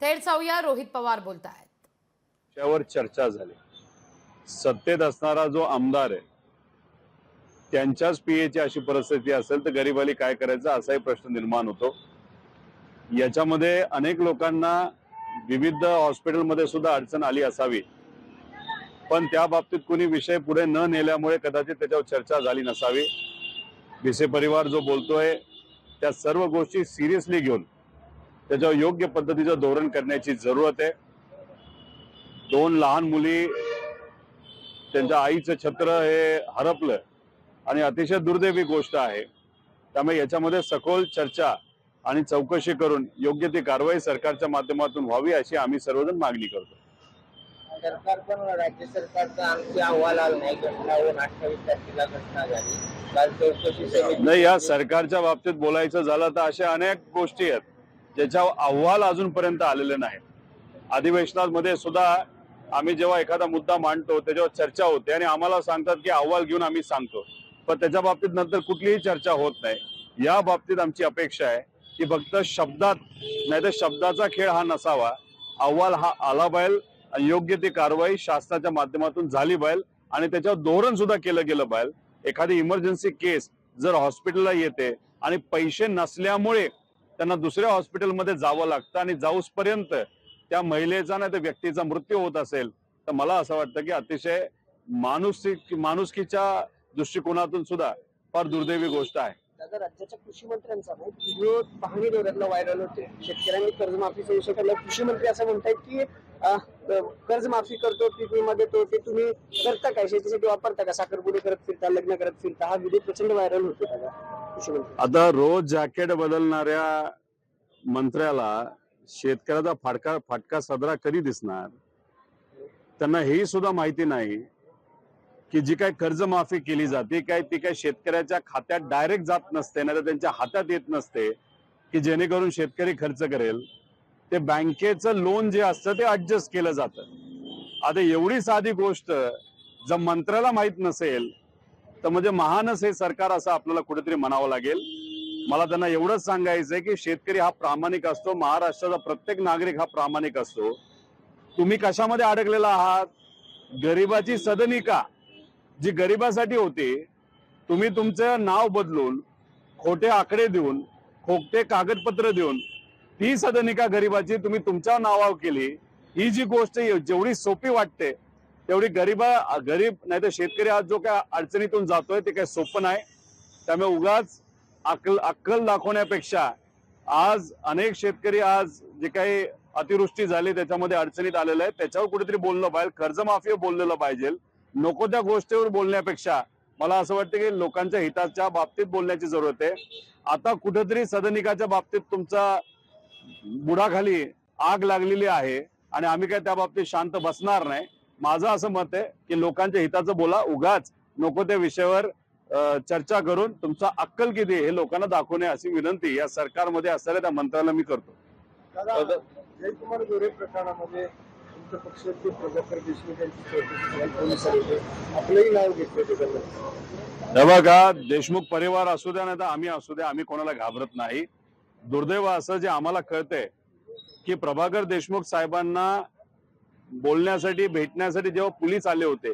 थेट जाऊया, रोहित पवार बोलतायत। त्यावर चर्चा झाली। सत्तेत असणारा जो आमदार आहे त्यांच्याच पीएची अशी परिस्थिती असेल तर गरीबाली काय करायचं असाही प्रश्न निर्माण होतो। याच्यामध्ये अनेक लोकांना विविध हॉस्पिटलमध्ये सुद्धा अडचण आली असावी, पण त्या बाबतीत कोणी विषय पुढे न नेल्यामुळे कदाचित त्याच्यावर चर्चा झाली नसावी। भिसे परिवार जो बोलतोय त्या सर्व गोष्टी सिरियसली घेऊन त्याच्यावर योग्य पद्धतीचं धोरण करण्याची जरूरत आहे। दोन लहान मुली त्यांच्या आईचं छत्र हे हरपलं आणि अतिशय दुर्दैवी गोष्ट आहे। त्यामुळे याच्यामध्ये सखोल चर्चा आणि चौकशी करून योग्य ती कारवाई सरकारच्या माध्यमातून व्हावी अशी आम्ही सर्वजण मागणी करतो। सरकार पण राज्य सरकारचा आणखी अहवाल आला नाही, घटना होऊन 28 तारखेला घटना झाली। काल चौकशी समिती नाही, या सरकारच्या बाबतीत बोलायचं झालं तर अशा अनेक गोष्टी आहेत ज्याच्यावर अहवाल अजूनपर्यंत आलेले नाही। अधिवेशनामध्ये सुद्धा आम्ही जेव्हा एखादा मुद्दा मांडतो त्याच्यावर चर्चा होते आणि आम्हाला सांगतात की अहवाल घेऊन आम्ही सांगतो, पण त्याच्या बाबतीत नंतर कुठलीही चर्चा होत नाही। या बाबतीत आमची अपेक्षा आहे की फक्त शब्दात नाही तर शब्दाचा खेळ हा नसावा, अहवाल हा आला पाहिजे आणि योग्य ती कारवाई शासनाच्या माध्यमातून झाली पाहिजे आणि त्याच्यावर धोरण सुद्धा केलं गेलं पाहिजे। एखादी इमर्जन्सी केस जर हॉस्पिटलला येते आणि पैसे नसल्यामुळे त्यांना दुसऱ्या हॉस्पिटलमध्ये जावं लागतं आणि जाऊसपर्यंत त्या महिलेचा नाही तर व्यक्तीचा मृत्यू होत असेल तर मला असं वाटतं की अतिशय माणुसकीच्या दृष्टिकोनातून सुद्धा फार दुर्दैवी गोष्ट आहे। दादा, राज्याच्या कृषी मंत्र्यांचा व्हिडिओ पाहणी दौऱ्यातला व्हायरल होते। शेतकऱ्यांनी कर्जमाफीचा विषय काढला। कृषी मंत्री असं म्हणतायत की कर्जमाफी करतो, पीक विमा देतो, ते तुम्ही करता काय? शेतीसाठी वापरता का? साखरपुडे करत फिरता, लग्न करत फिरता? हा व्हिडिओ प्रचंड व्हायरल होतो दादा कृषी मंत्री। आता रोज जॅकेट बदलणाऱ्या मंत्र्याला शेतकऱ्याचा फाटका सदरा कधी दिसणार? त्यांना हे सुद्धा माहिती नाही की जी काय कर्जमाफी केली जाते काय ती काय शेतकऱ्याच्या खात्यात डायरेक्ट जात नसते, नाही तर त्यांच्या हातात येत नसते की जेणेकरून शेतकरी खर्च करेल। ते बँकेचं लोन जे असतं ते ऍडजस्ट केलं जातं। आता एवढी साधी गोष्ट जर मंत्र्याला माहित नसेल तर म्हणजे महानच हे सरकार असं आपल्याला कुठेतरी म्हणावं लागेल। मला त्यांना एवढंच सांगायचंय की शेतकरी हा प्रामाणिक असतो, महाराष्ट्राचा प्रत्येक नागरिक हा प्रामाणिक असतो। तुम्ही कशामध्ये अडकलेला आहात? गरिबाची सदनिका जी गरिबासाठी होती, तुम्ही तुमचं नाव बदलून खोटे आकडे देऊन खोटे कागदपत्र देऊन ती सदनिका गरिबाची तुम्ही तुमच्या नावावर केली। ही जी गोष्ट जेवढी सोपी वाटते तेवढी गरीब नाही तर शेतकरी आज जो काय अडचणीतून जातोय ते काय सोपं नाही। त्यामुळे उगाच अक्कल दाखवण्यापेक्षा आज अनेक शेतकरी आज जे काही अतिवृष्टी झाली त्याच्यामध्ये अडचणीत आलेलं आहे त्याच्यावर कुठेतरी बोललं पाहिजे, कर्जमाफीवर बोललेलं पाहिजे। नको त्या गोष्टीवर बोलण्यापेक्षा मला असं वाटतं की लोकांच्या हिताच्या बाबतीत बोलण्याची जरूरत आहे। आता कुठेतरी सदनिकाच्या बाबतीत तुमचा बुडाखाली आग लागलेली आहे आणि आम्ही काय त्या बाबतीत शांत बसणार नाही। माझं असं मत आहे की लोकांच्या हिताचं बोला, उगाच नको त्या विषयावर चर्चा करून तुमचा अक्कल किती हे लोकांना दाखवणे अशी विनंती या सरकारमध्ये असणाऱ्या त्या मंत्र्याला मी करतो। जयकुमार गोरे प्रकरणामध्ये तुमच्या पक्षाचे प्रभाकर देशमुख यांची चौकशी पोलिसांनी आपलंही नाव घेतलं। हे बघा, देशमुख परिवार असू द्या नाही तर आम्ही असू द्या, आम्ही कोणाला घाबरत नाही। दुर्दैव असं जे आम्हाला कळतंय की प्रभाकर देशमुख साहेबांना बोलण्यासाठी भेटण्यासाठी जेव्हा पोलीस आले होते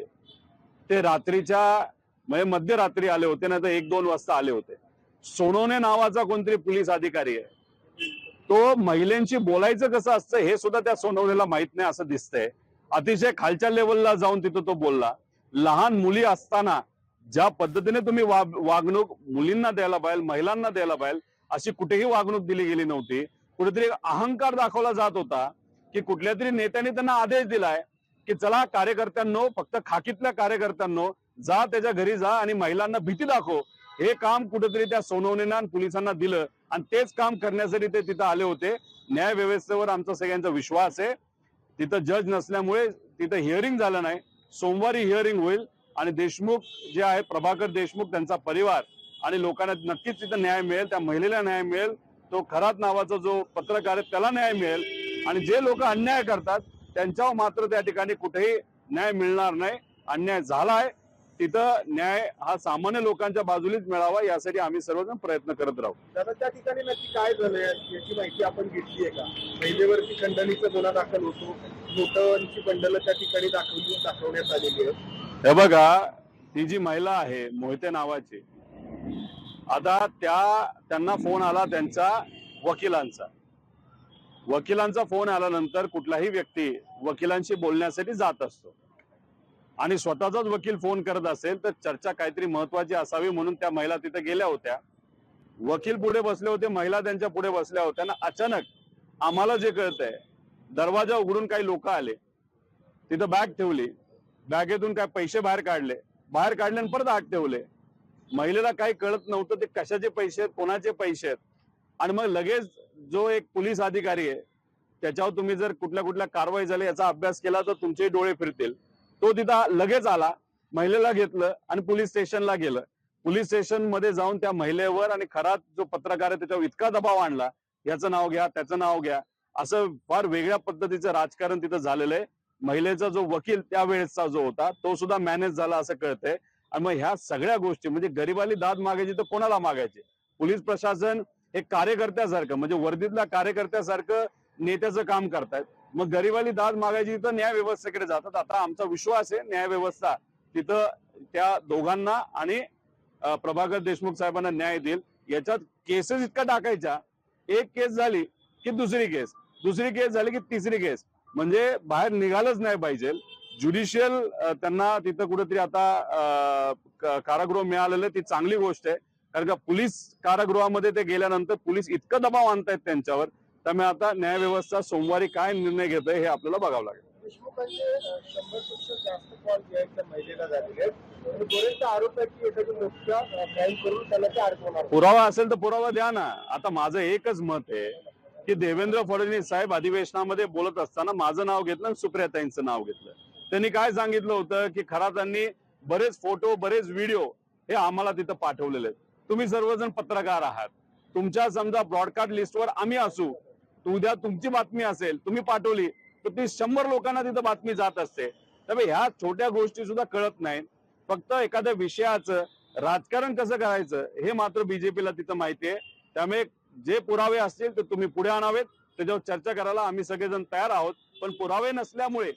ते रात्रीच्या म्हणजे मध्यरात्री आले होते, नाही तर 1-2 वाजता आले होते। सोनवणे नावाचा कोणतरी पोलीस अधिकारी आहे, तो महिलांशी बोलायचं कसं असतं हे सुद्धा त्या सोनवणेला माहित नाही असं दिसतंय। अतिशय खालच्या लेवलला जाऊन तिथं तो बोलला। लहान मुली असताना ज्या पद्धतीने तुम्ही वागणूक मुलींना द्यायला पाहिजे, महिलांना द्यायला पाहिजे अशी कुठेही वागणूक दिली गेली नव्हती। कुठेतरी अहंकार दाखवला जात होता की कुठल्या तरी नेत्याने त्यांना आदेश दिलाय की चला कार्यकर्त्यांनो, फक्त खाकीतल्या कार्यकर्त्यांनो जा, त्याच्या घरी जा आणि महिलांना भीती दाखव। हे काम कुठेतरी त्या सोनवणेंना आणि पोलिसांना दिलं आणि तेच काम करण्यासाठी ते तिथं आले होते। न्याय व्यवस्थेवर आमचा सगळ्यांचा विश्वास आहे। तिथं जज नसल्यामुळे तिथं हिअरिंग झालं नाही, सोमवारी हिअरिंग होईल आणि देशमुख जे आहे प्रभाकर देशमुख त्यांचा परिवार आणि लोकांना नक्कीच तिथं न्याय मिळेल, त्या महिलेला न्याय मिळेल, तो खरात नावाचा जो पत्रकार आहे त्याला न्याय मिळेल आणि जे लोक अन्याय करतात त्यांच्यावर मात्र त्या ठिकाणी कुठेही न्याय मिळणार नाही। अन्याय झालाय तिथं न्याय हा सामान्य लोकांच्या बाजूलीच मिळावा यासाठी आम्ही सर्वजण प्रयत्न करत राहू. दादा त्या ठिकाणी नक्की काय झालंय याची माहिती आपण घेतली आहे का? महिलेवरती खंडणीचा गुन्हा दाखल होतो, नोटांची बंडल त्या ठिकाणी दाखवण्यात आलेली आहे. हे बघा, ती जी महिला आहे मोहिते नावाची, आता त्यांना फोन आला त्यांच्या वकिलांचा फोन आल्यानंतर कुठलाही व्यक्ती वकिलांशी बोलण्यासाठी जात असतो आणि स्वतःचाच वकील फोन करत असेल तर चर्चा काहीतरी महत्वाची असावी म्हणून त्या महिला तिथे गेल्या होत्या. वकील पुढे बसले होते, महिला त्यांच्या पुढे बसल्या होत्या ना अचानक आम्हाला जे कळतंय, दरवाजा उघडून काही लोक आले, तिथं बॅग ठेवली, बॅगेतून काय पैसे बाहेर काढले आणि परत आत ठेवले. महिलेला काही कळत नव्हतं ते कशाचे पैसे आहेत, कोणाचे पैसे आहेत. आणि मग लगेच जो एक पोलीस अधिकारी आहे त्याच्यावर तुम्ही जर कुठल्या कारवाई झाली याचा अभ्यास केला तर तुमचे डोळे फिरतील. तो तिथं लगेच आला, महिलेला घेतलं आणि पोलीस स्टेशनला गेलं. पोलीस स्टेशन मध्ये जाऊन त्या महिलेवर आणि खरा जो पत्रकार आहे त्याच्यावर इतका दबाव आणला, याचं नाव घ्या त्याचं नाव घ्या, असं फार वेगळ्या पद्धतीचं राजकारण तिथं झालेलं आहे. महिलेचा जो वकील त्यावेळेसचा जो होता तो सुद्धा मॅनेज झाला असं कळतंय. आणि मग ह्या सगळ्या गोष्टी म्हणजे गरीबाली दाद मागायची तर कोणाला मागायची? पोलीस प्रशासन हे कार्यकर्त्यासारखं म्हणजे वर्दीतल्या कार्यकर्त्यासारखं नेत्याचं काम करतायत. मग गरीबाली दाद मागायची तर न्याय व्यवस्थेकडे जातात. आता आमचा विश्वास आहे न्याय व्यवस्था तिथं त्या दोघांना आणि प्रभाकर देशमुख साहेबांना न्याय देईल. याच्यात केसेस इतका टाकायच्या, एक केस झाली की दुसरी केस झाली की तिसरी केस, म्हणजे बाहेर निघालच नाही पाहिजे. ज्युडिशियल त्यांना तिथं कुठेतरी आता कारागृह मिळालेलं ती चांगली गोष्ट आहे. कारण का पोलीस कारागृहामध्ये ते गेल्यानंतर पोलीस इतकं दबाव आणतायत त्यांच्यावर. त्यामुळे आता न्याय व्यवस्था सोमवारी काय निर्णय घेत हे आपल्याला बघावं लागेल. देशमुखांचे 100पेक्षा जास्त कॉल या महिलेला झालेले आहेत आणि बरेचसे आरोप आहेत की एखादी नोटच्या फाईल करून त्याला ते अडकवणार. पुरावा असेल तर पुरावा द्या ना. आता माझं एकच मत आहे की देवेंद्र फडणवीस साहेब अधिवेशनामध्ये बोलत असताना माझं नाव घेतलं आणि सुप्रियाताईंचं नाव घेतलं. त्यांनी काय सांगितलं होतं की खरा त्यांनी बरेच फोटो बरेच व्हिडिओ हे आम्हाला तिथं पाठवलेले आहेत. तुम्ही सर्वजण पत्रकार आहात, तुमच्या समजा ब्रॉडकास्ट लिस्टवर आम्ही असू, उद्या तुमची बातमी असेल तुम्ही पाठवली तर ती 100 लोकांना तिथं बातमी जात असते. त्यामुळे ह्या छोट्या गोष्टी सुद्धा कळत नाहीत. फक्त एखाद्या विषयाचं राजकारण कसं करायचं हे मात्र बीजेपीला तिथं माहिती आहे. त्यामुळे जे पुरावे असतील तर तुम्ही पुढे आणावेत, त्याच्यावर चर्चा करायला आम्ही सगळेजण तयार आहोत. पण पुरावे नसल्यामुळे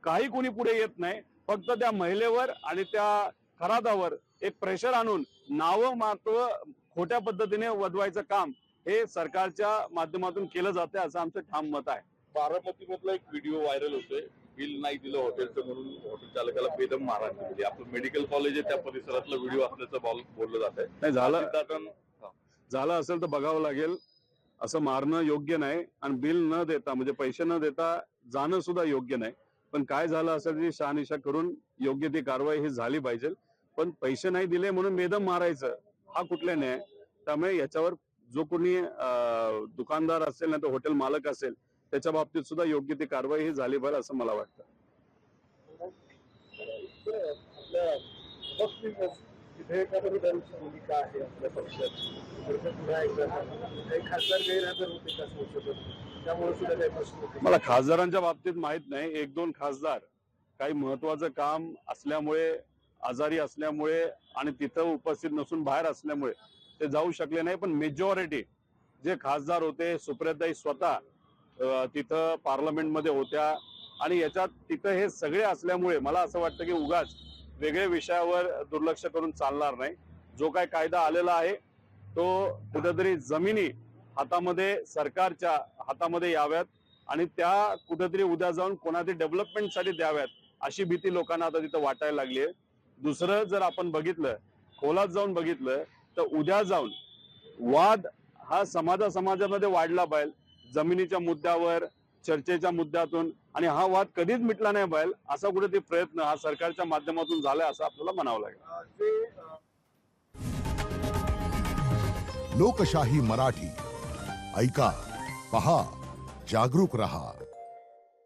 काही कोणी पुढे येत नाही. फक्त त्या महिलेवर आणि त्या खरादावर एक प्रेशर आणून नावं मात्र खोट्या पद्धतीने वदवायचं काम हे सरकारच्या माध्यमातून केलं जाते असं आमचं ठाम मत आहे. बारामती मधला एक व्हिडिओ व्हायरल होतोय, बिल नाही दिलं हॉटेलचं म्हणून हॉटेल चालकाला बेदम मारहाण केली. आपलं मेडिकल कॉलेज आहे त्या परिसरातला व्हिडिओ असल्याचं बोललं जात आहे. नाही झालं असेल तर बघावं लागेल. असं मारणं योग्य नाही आणि बिल न देता म्हणजे पैसे न देता जाणं सुद्धा योग्य नाही. पण काय झालं असेल ती शहानिशा करून योग्य ती कारवाई ही झाली पाहिजे. पण पैसे नाही दिले म्हणून बेदम मारायचं हा कुठले नाही. त्यामुळे याच्यावर जो कोणी दुकानदार असेल ना तो हॉटेल मालक असेल त्याच्या बाबतीत सुद्धा योग्य ती कारवाई ही झाली पाहिजे असं मला वाटतं. विधेयकामध्ये त्यांची भूमिका आहे आपल्या पक्षाची. पुन्हा एकदा काही खासदार गैरहजर होते का संसदेत, त्यामुळे सुद्धा काही प्रश्न होते. मला खासदारांच्या बाबतीत माहित नाही. 1-2 खासदार काही महत्वाचं काम असल्यामुळे, आजारी असल्यामुळे आणि तिथं उपस्थित नसून बाहेर असल्यामुळे ते जाऊ शकले नाही. पण मेजॉरिटी जे खासदार होते, सुप्रियाताई स्वतः तिथं पार्लमेंटमध्ये होत्या आणि याच्यात तिथं हे सगळे असल्यामुळे मला असं वाटतं की उगाच वेगळ्या विषयावर दुर्लक्ष करून चालणार नाही. जो काय कायदा आलेला आहे तो कुठेतरी जमिनी हातामध्ये सरकारच्या हातामध्ये याव्यात आणि त्या कुठेतरी उद्या जाऊन कोणातरी डेव्हलपमेंटसाठी द्याव्यात अशी भीती लोकांना आता तिथं वाटायला लागली आहे. दुसरं जर आपण बघितलं, खोलात जाऊन बघितलं तर उद्या जाऊन वाद हा समाजामध्ये वाढला पाहिजे जमिनीच्या मुद्द्यावर, चर्चेच्या मुद्द्यातून. आणि हा वाद कधीच मिटला नाही पाहिजे असा कुठेतरी प्रयत्न हा सरकारच्या माध्यमातून झालाय असं आपल्याला म्हणावं लागेल. लोकशाही मराठी ऐका, पहा, जागरूक रहा.